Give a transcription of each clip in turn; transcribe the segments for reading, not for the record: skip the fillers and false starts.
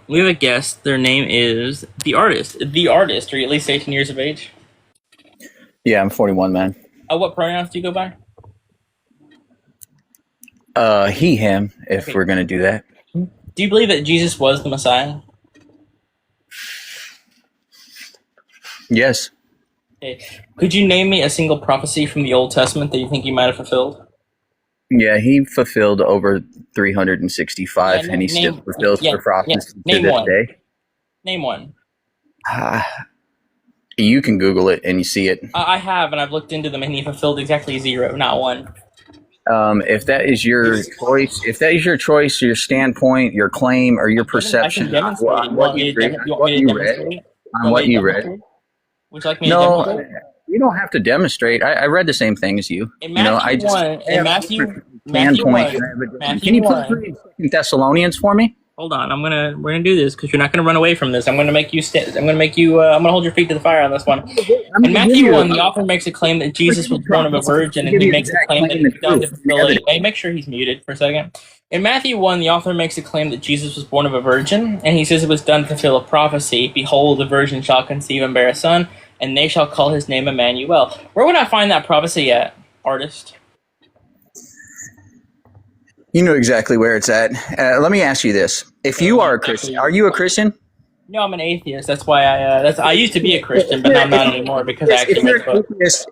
We have a guest. Their name is The Artist. The Artist. Are you at least 18 years of age? Yeah, I'm 41, man. What pronouns do you go by? He, him, if Okay. we're going to do that. Do you believe that Jesus was the Messiah? Yes. Okay. Could you name me a single prophecy from the Old Testament that you think he might have fulfilled? Yeah, he fulfilled over 365, Yeah, and he still fulfills yeah, the prophecy to name this one. day. Name one. You can Google it and you see it. I have, and I've looked into them, and he fulfilled exactly 0, not 1. If that is your choice, your standpoint, your claim, or your perception on what you read. Would you like me to No, demonstrate? you don't have to demonstrate. I read the same thing as you. In Matthew 1, Can you please read 2 Thessalonians for me? Hold on, we're gonna do this because you're not gonna run away from this. I'm gonna hold your feet to the fire on this one. In Matthew 1, the author makes a claim that Jesus was born of a virgin, and he makes a claim that it was done to fulfill it. Hey, make sure he's muted for a second. In Matthew 1, the author makes a claim that Jesus was born of a virgin, and he says it was done to fulfill a prophecy. Behold, the virgin shall conceive and bear a son, and they shall call his name Emmanuel. Where would I find that prophecy at, Artist? You know exactly where it's at. Let me ask you this: if you are a Christian, are you a Christian? No, I'm an atheist. That's why I used to be a Christian, but now I'm not anymore because I actually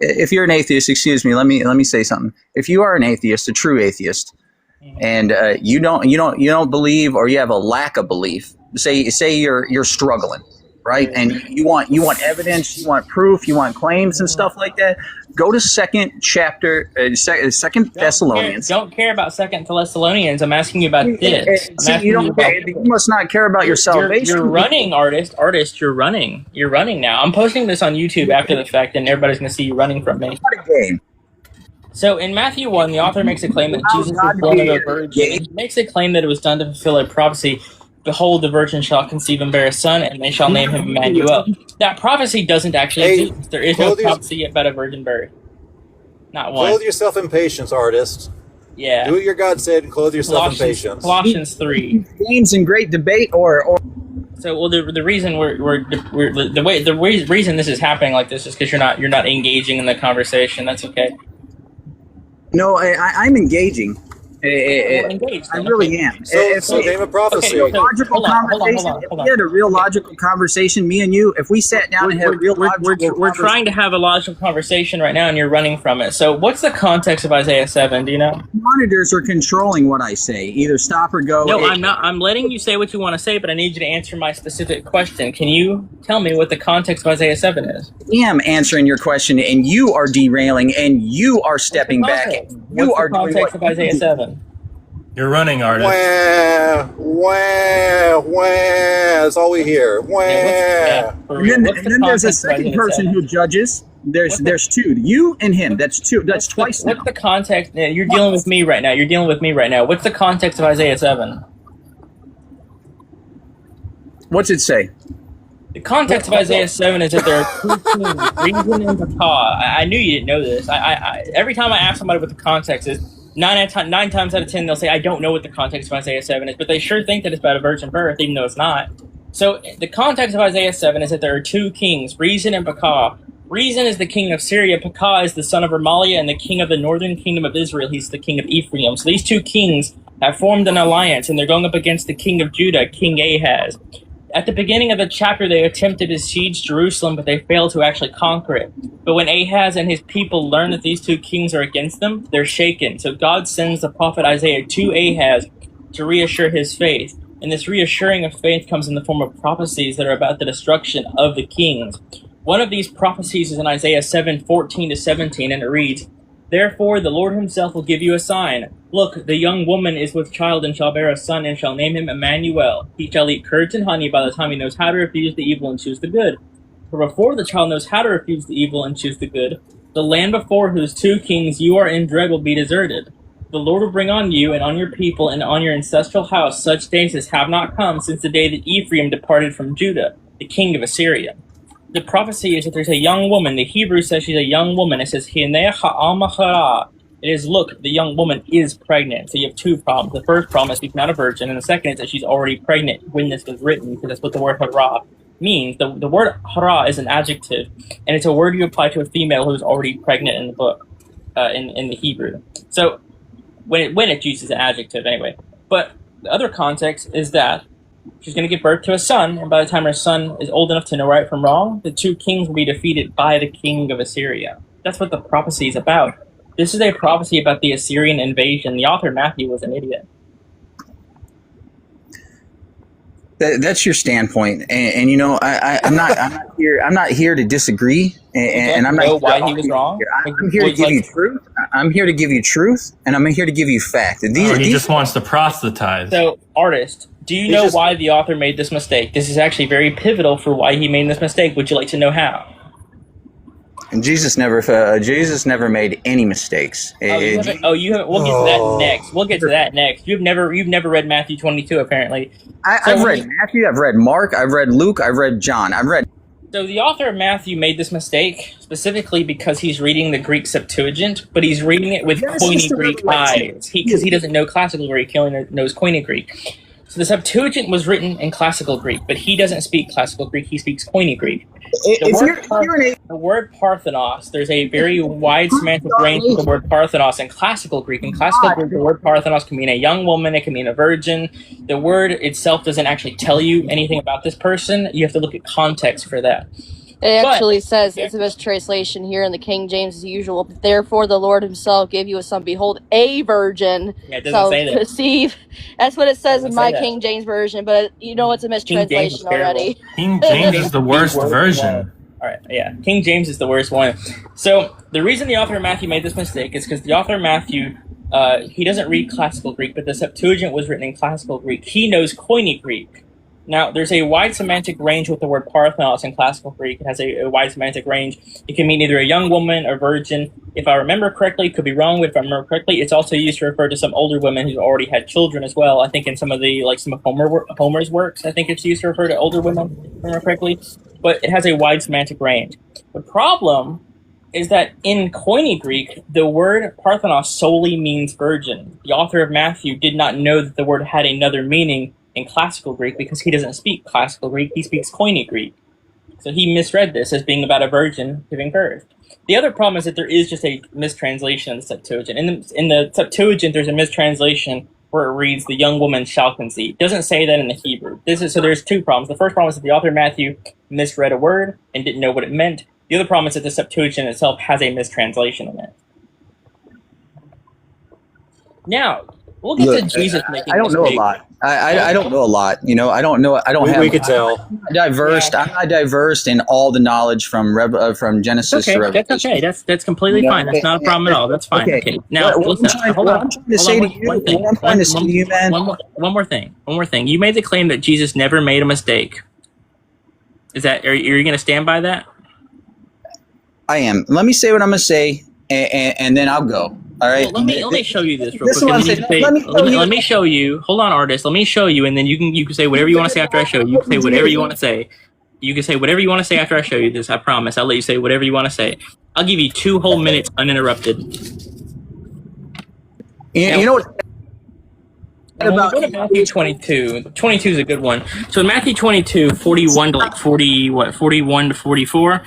if you're an atheist, excuse me, let me say something. If you are an atheist, a true atheist, and you don't believe, or you have a lack of belief, say you're struggling, right? And you want evidence, you want proof, you want claims and stuff like that. Go to Second Thessalonians. Don't care about Second Thessalonians. I'm asking you about this. You must not care about your salvation. You're running, artist. You're running. You're running now. I'm posting this on YouTube after the fact, and everybody's going to see you running from me. What a game. So in Matthew 1, the author makes a claim that Jesus was born of a virgin. He makes a claim that it was done to fulfill a prophecy. Behold, the virgin shall conceive and bear a son, and they shall name him Emmanuel. That prophecy doesn't actually exist. There is no prophecy about a virgin birth. Not one. Clothe yourself in patience, artist. Yeah. Do what your God said and clothe yourself in patience. Colossians 3. Games in great debate, or. So, well, the reason the reason this is happening like this is because you're not engaging in the conversation. That's okay. No, I'm engaging. I really am. So name a prophecy. Logical conversation. If we had a real logical conversation, me and you, if we sat down and had a real logical we're trying to have a logical conversation right now, and you're running from it. So what's the context of Isaiah 7? Do you know? Monitors are controlling what I say. Either stop or go. No, I'm not. I'm letting you say what you want to say, but I need you to answer my specific question. Can you tell me what the context of Isaiah 7 is? I am answering your question, and you are derailing, and you are stepping back. You are doing what of Isaiah 7. You're running, artist. Wah. That's all we hear. Wah. And then there's a second person who judges. There's two. You and him. That's two. That's twice now. What's the context? You're dealing with me right now. What's the context of Isaiah 7? What's it say? The context of Isaiah 7 is that there are two kings, Reason and Pekah. I knew you didn't know this. I every time I ask somebody what the context is, 9 times out of 10 they'll say, I don't know what the context of Isaiah 7 is, but they sure think that it's about a virgin birth, even though it's not. So the context of Isaiah 7 is that there are two kings, Reason and Pekah. Reason is the king of Syria, Pekah is the son of Remaliah, and the king of the northern kingdom of Israel, he's the king of Ephraim. So these two kings have formed an alliance, and they're going up against the king of Judah, King Ahaz. At the beginning of the chapter, they attempted to siege Jerusalem, but they failed to actually conquer it. But when Ahaz and his people learn that these two kings are against them, they're shaken. So God sends the prophet Isaiah to Ahaz to reassure his faith. And this reassuring of faith comes in the form of prophecies that are about the destruction of the kings. One of these prophecies is in Isaiah 7:14-17, and it reads, Therefore the Lord himself will give you a sign. Look, the young woman is with child and shall bear a son and shall name him Emmanuel. He shall eat curds and honey by the time he knows how to refuse the evil and choose the good. For before the child knows how to refuse the evil and choose the good, the land before whose two kings you are in dread will be deserted. The Lord will bring on you and on your people and on your ancestral house such days as have not come since the day that Ephraim departed from Judah, the king of Assyria. The prophecy is that there's a young woman. The Hebrew says she's a young woman. It says, Hineh ha'al machara. It is, look, the young woman is pregnant. So you have two problems. The first problem is she's not a virgin, and the second is that she's already pregnant when this was written, because that's what the word hara means. The word hara is an adjective, and it's a word you apply to a female who's already pregnant in the book, in the Hebrew. So when it's used as an adjective, anyway. But the other context is that she's going to give birth to a son, and by the time her son is old enough to know right from wrong, the two kings will be defeated by the king of Assyria. That's what the prophecy is about. This is a prophecy about the Assyrian invasion. The author, Matthew, was an idiot. That's your standpoint, and you know I'm not here to disagree, and I'm not know why he was wrong. I'm here to give you truth. I'm here to give you truth, and I'm here to give you fact. He just wants to proselytize. So, artist, do you know why the author made this mistake? This is actually very pivotal for why he made this mistake. Would you like to know how? And Jesus never made any mistakes. You haven't. We'll get to that next. We'll get to that next. You've never read Matthew 22, apparently. I've read Matthew. I've read Mark. I've read Luke. I've read John. So the author of Matthew made this mistake specifically because he's reading the Greek Septuagint, but he's reading it with Koine Greek eyes. Because he doesn't know classical Greek, he only knows Koine Greek. So the Septuagint was written in classical Greek, but he doesn't speak classical Greek, he speaks Koine Greek. The word Parthenos, there's a very wide semantic range of the word Parthenos in classical Greek. In classical Greek, the word Parthenos can mean a young woman, it can mean a virgin. The word itself doesn't actually tell you anything about this person. You have to look at context for that. It actually says, it's a mistranslation here in the King James as usual. Therefore, the Lord himself gave you a son. Behold, a virgin. Yeah, it doesn't say that. Conceive. That's what it says in my King James version, but you know it's a mistranslation already. King James is the worst version. All right, yeah. King James is the worst one. So the reason the author of Matthew made this mistake is because the author of Matthew, he doesn't read classical Greek, but the Septuagint was written in classical Greek. He knows Koine Greek. Now, there's a wide semantic range with the word Parthenos in classical Greek. It has a wide semantic range. It can mean either a young woman or virgin. If I remember correctly, could be wrong, but if I remember correctly, it's also used to refer to some older women who already had children as well. I think in some of Homer's works, I think it's used to refer to older women, if I remember correctly. But it has a wide semantic range. The problem is that in Koine Greek, the word Parthenos solely means virgin. The author of Matthew did not know that the word had another meaning in classical Greek because he doesn't speak classical Greek, he speaks Koine Greek. So he misread this as being about a virgin giving birth. The other problem is that there is just a mistranslation in the Septuagint. In the Septuagint, there's a mistranslation where it reads, the young woman shall conceive. It doesn't say that in the Hebrew. So there's two problems. The first problem is that the author Matthew misread a word and didn't know what it meant. The other problem is that the Septuagint itself has a mistranslation in it. Now, we'll get to Jesus making I don't know a lot. I don't know a lot. You know, I don't know. I don't have. We could tell. I'm not diverse in all the knowledge from Genesis to Revelation. That's okay. That's completely fine. That's not a problem at all. That's fine. Okay. Now, what I'm trying to say to you, man. One more thing. You made the claim that Jesus never made a mistake. Are you going to stand by that? I am. Let me say what I'm going to say, and then I'll go. All right. Well, let me show you this real quick. Let me show you. Hold on, artist. Let me show you, and then you can say whatever you want to say after I show you. You can say whatever you want to say. You can say whatever you want to say after I show you this. I promise. I'll let you say whatever you want to say. I'll give you 2 whole minutes uninterrupted. You know what? When we go to Matthew 22, 22 is a good one. So in Matthew 22, 41 to 41 to 44.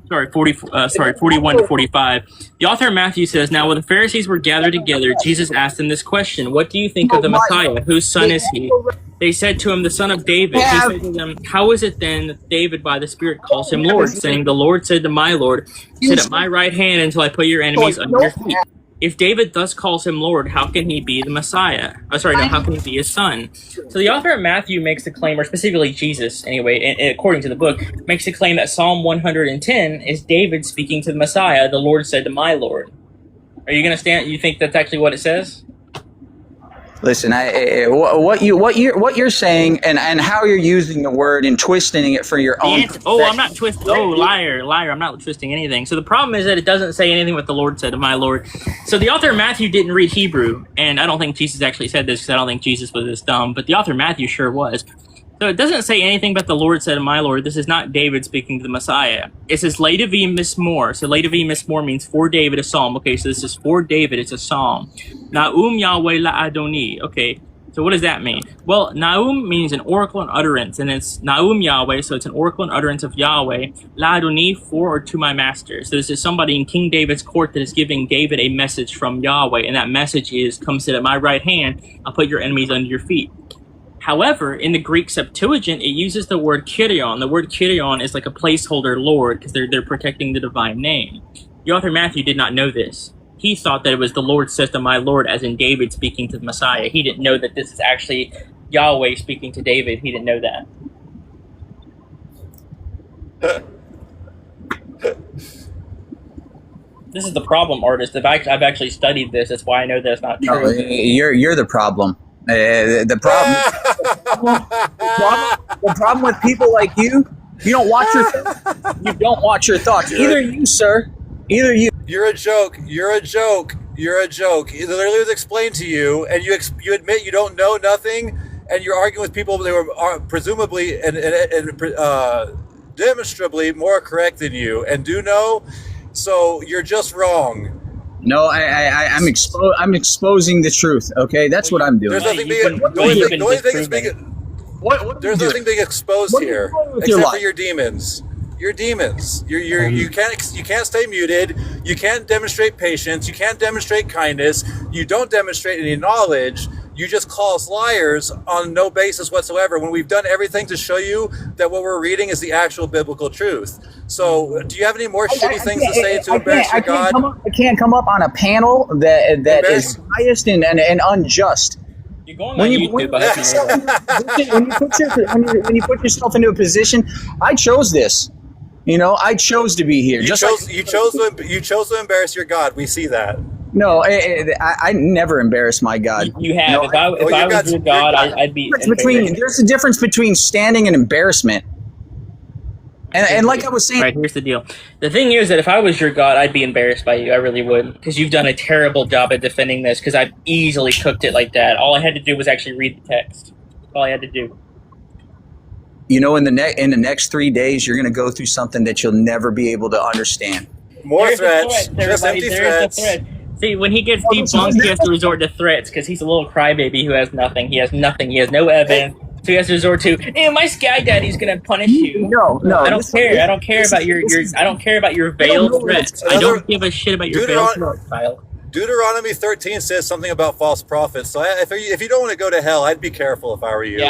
41 to 45. The author of Matthew says, now when the Pharisees were gathered together, Jesus asked them this question, what do you think of the Messiah? Whose son is he? They said to him, the son of David. He said to them, how is it then that David by the Spirit calls him Lord, saying, the Lord said to my Lord, sit at my right hand until I put your enemies under your feet. If David thus calls him Lord, how can he be the Messiah? How can he be his son? So the author of Matthew makes the claim, or specifically Jesus, anyway, and according to the book, makes the claim that Psalm 110 is David speaking to the Messiah, the Lord said to my Lord. Are you going to stand? You think that's actually what it says? Listen, what you're saying and how you're using the word and twisting it for your own. I'm not twisting. Oh, liar! I'm not twisting anything. So the problem is that it doesn't say anything what the Lord said to my Lord. So the author of Matthew didn't read Hebrew, and I don't think Jesus actually said this because I don't think Jesus was this dumb. But the author of Matthew sure was. So it doesn't say anything about the Lord said, my Lord. This is not David speaking to the Messiah. It says, Ledavi mismor. So Ledavi mismor means for David, a psalm. Okay, so this is for David. It's a psalm. Naum Yahweh la Adoni. Okay, so what does that mean? Well, Naum means an oracle and utterance, and it's Naum Yahweh, so it's an oracle and utterance of Yahweh. La Adoni, for or to my master. So this is somebody in King David's court that is giving David a message from Yahweh, and that message is, come sit at my right hand, I'll put your enemies under your feet. However, in the Greek Septuagint, it uses the word Kyrion. The word Kyrion is like a placeholder Lord because they're protecting the divine name. The author Matthew did not know this. He thought that it was the Lord says to my Lord, as in David speaking to the Messiah. He didn't know that this is actually Yahweh speaking to David. He didn't know that. This is the problem, artist. I've actually studied this. That's why I know that's not true. No, you're the problem. The problem with people like you don't watch your thoughts. Either you, sir, either you. You're a joke. You're a joke. You're a joke. It literally was explained to you, and you admit you don't know nothing, and you're arguing with people that were presumably and demonstrably more correct than you, and do know. So you're just wrong. No, I'm exposing the truth. Okay, that's what I'm doing. There's nothing being. There's nothing being exposed here except for your demons. Your demons. You can't stay muted. You can't demonstrate patience. You can't demonstrate kindness. You don't demonstrate any knowledge. You just call us liars on no basis whatsoever when we've done everything to show you that what we're reading is the actual biblical truth. So do you have any more shitty things to say to embarrass your God? I can't come up on a panel that is biased and unjust. You're going on YouTube. When you put yourself into a position, I chose this. I chose to be here. You chose to embarrass your God. We see that. No, I never embarrass my God. You have. If I was your God, I'd be. There's a difference between standing and embarrassment. And like I was saying, right, here's the deal. The thing is that if I was your God, I'd be embarrassed by you. I really would, because you've done a terrible job at defending this. Because I've easily cooked it like that. All I had to do was actually read the text. All I had to do. In the next 3 days, you're going to go through something that you'll never be able to understand. More threats. Just empty threats. See, when he gets debunked, he has to resort to threats because he's a little crybaby who has nothing. He has nothing. He has no evidence. So he has to resort to, my sky daddy's gonna punish you. No. I don't care. I don't care about your I don't care about your veiled threats. I don't give a shit about your veiled threats, Kyle. Deuteronomy 13 says something about false prophets. So if you don't want to go to hell, I'd be careful if I were you. Yeah,